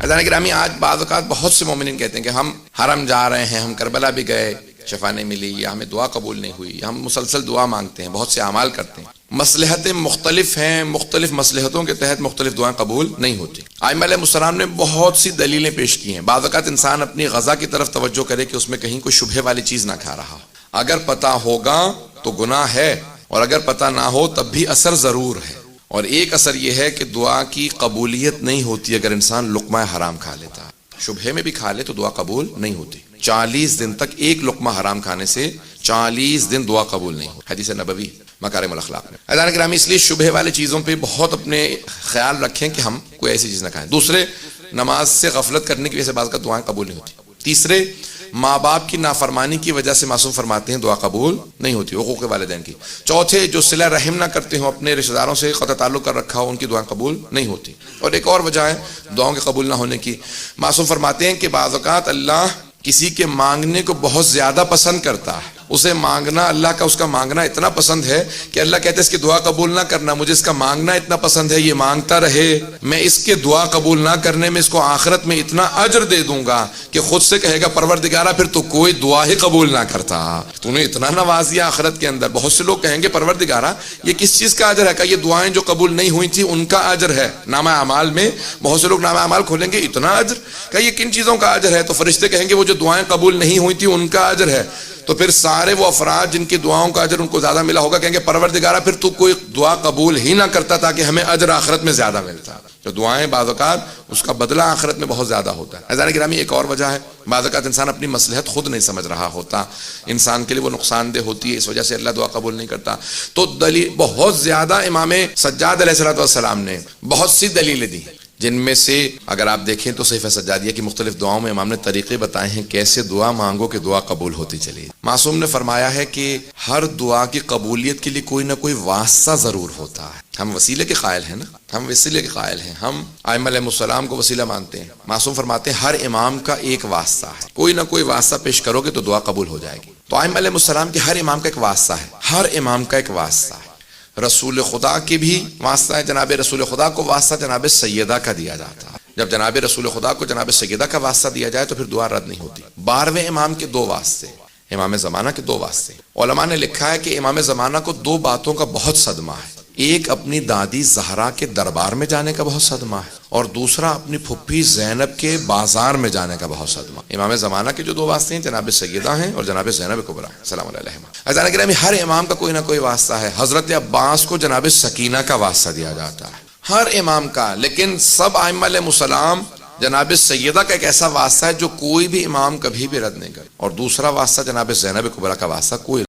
عزیزان گرامی، آج بعض اوقات بہت سے مومنین کہتے ہیں کہ ہم حرم جا رہے ہیں، ہم کربلا بھی گئے، شفا نہیں ملی، یا ہمیں دعا قبول نہیں ہوئی، یا ہم مسلسل دعا مانگتے ہیں، بہت سے اعمال کرتے ہیں، مصلحتیں مختلف ہیں، مختلف مصلحتوں کے تحت مختلف دعائیں قبول نہیں ہوتی۔ ائمہ علیہ السلام نے بہت سی دلیلیں پیش کی ہیں۔ بعض اوقات انسان اپنی غذا کی طرف توجہ کرے کہ اس میں کہیں کوئی شبہ والی چیز نہ کھا رہا ہو، اگر پتہ ہوگا تو گناہ ہے، اور اگر پتہ نہ ہو تب بھی اثر ضرور ہے۔ اور ایک اثر یہ ہے کہ دعا کی قبولیت نہیں ہوتی اگر انسان لقمہ حرام کھا لیتا ہے، شبہے میں بھی کھا لے تو دعا قبول نہیں ہوتی۔ 40 دن تک ایک لقمہ حرام کھانے سے 40 دن دعا قبول نہیں ہوتی، حدیث نبوی مکارم الاخلاق میں۔ عزیزان گرامی، اس لیے شبہ والے چیزوں پہ بہت اپنے خیال رکھیں کہ ہم کوئی ایسی چیز نہ کھائیں۔ دوسرے، نماز سے غفلت کرنے کی وجہ سے بعض کا دعائیں قبول نہیں ہوتی۔ تیسرے، ماں باپ کی نافرمانی کی وجہ سے معصوم فرماتے ہیں دعا قبول نہیں ہوتی، حقوق والدین کی۔ چوتھے، جو صلہ رحم نہ کرتے ہوں، اپنے رشتہ داروں سے قطع تعلق کر رکھا ہو، ان کی دعائیں قبول نہیں ہوتی۔ اور ایک اور وجہ ہے دعاؤں کے قبول نہ ہونے کی، معصوم فرماتے ہیں کہ بعض اوقات اللہ کسی کے مانگنے کو بہت زیادہ پسند کرتا ہے، اسے مانگنا، اللہ کا اس کا مانگنا اتنا پسند ہے کہ اللہ کہتے ہیں اس کی دعا قبول نہ کرنا، مجھے اس کا مانگنا اتنا پسند ہے، یہ مانگتا رہے، میں اس کے دعا قبول نہ کرنے میں اس کو آخرت میں اتنا اجر دے دوں گا کہ خود سے کہے گا پروردگارا پھر تو کوئی دعا ہی قبول نہ کرتا، تو نے اتنا نوازیا آخرت کے اندر۔ بہت سے لوگ کہیں گے پروردگارا یہ کس چیز کا اجر ہے؟ کہ یہ دعائیں جو قبول نہیں ہوئی تھی ان کا اجر ہے۔ نامہ اعمال میں بہت سے لوگ نامہ اعمال کھولیں گے، اتنا اجر، کہ یہ کن چیزوں کا اجر ہے؟ تو فرشتے کہیں گے وہ جو دعائیں قبول نہیں ہوئی تھی ان کا اجر ہے۔ تو پھر سارے وہ افراد جن کی دعاؤں کا اجر ان کو زیادہ ملا ہوگا کہیں گے پروردگارا پھر تو کوئی دعا قبول ہی نہ کرتا تاکہ ہمیں اجر آخرت میں زیادہ ملتا۔ جو دعائیں بعض اوقات اس کا بدلہ آخرت میں بہت زیادہ ہوتا ہے۔ عزیزان گرامی، ایک اور وجہ ہے، بعض اوقات انسان اپنی مصلحت خود نہیں سمجھ رہا ہوتا، انسان کے لیے وہ نقصان دہ ہوتی ہے، اس وجہ سے اللہ دعا قبول نہیں کرتا۔ تو دلیل بہت زیادہ امام سجاد علیہ السلام نے بہت سی دلیلیں دی، جن میں سے اگر آپ دیکھیں تو صحیفہ سجادیہ کی مختلف دعاؤں میں امام نے طریقے بتائے ہیں کیسے دعا مانگو کہ دعا قبول ہوتی چلی۔ معصوم نے فرمایا ہے کہ ہر دعا کی قبولیت کے لیے کوئی نہ کوئی واسطہ ضرور ہوتا ہے۔ ہم وسیلے کے قائل ہیں نا، ہم وسیلے کے قائل ہیں، ہم ائمہ علیہ السلام کو وسیلہ مانتے ہیں۔ معصوم فرماتے ہیں ہر امام کا ایک واسطہ ہے، کوئی نہ کوئی واسطہ پیش کرو گے تو دعا قبول ہو جائے گی۔ تو ائمہ علیہ السلام کے ہر امام کا ایک واسطہ ہے، ہر امام کا ایک واسطہ ہے۔ رسول خدا کے بھی واسطہ ہے، جناب رسول خدا کو واسطہ جناب سیدہ کا دیا جاتا ہے۔ جب جناب رسول خدا کو جناب سیدہ کا واسطہ دیا جائے تو پھر دعا رد نہیں ہوتی۔ 12ویں امام کے 2 واسطے، امام زمانہ کے 2 واسطے۔ علماء نے لکھا ہے کہ امام زمانہ کو 2 باتوں کا بہت صدمہ ہے، ایک اپنی دادی زہرا کے دربار میں جانے کا بہت صدمہ ہے، اور دوسرا اپنی پھپھی زینب کے بازار میں جانے کا بہت صدمہ۔ امام زمانہ کے جو 2 واسطے ہیں جناب سیدہ ہیں اور جناب زینب کبریٰ سلام علیہما۔ عزیزان گرامی، ہر امام کا کوئی نہ کوئی واسطہ ہے۔ حضرت عباس کو جناب سکینہ کا واسطہ دیا جاتا ہے، ہر امام کا، لیکن سب ائمہ علیہ السلام جناب سیدہ کا ایک ایسا واسطہ ہے جو کوئی بھی امام کبھی بھی رد نہیں کرے، اور دوسرا واسطہ جناب زینب کبریٰ کا واسطہ کوئی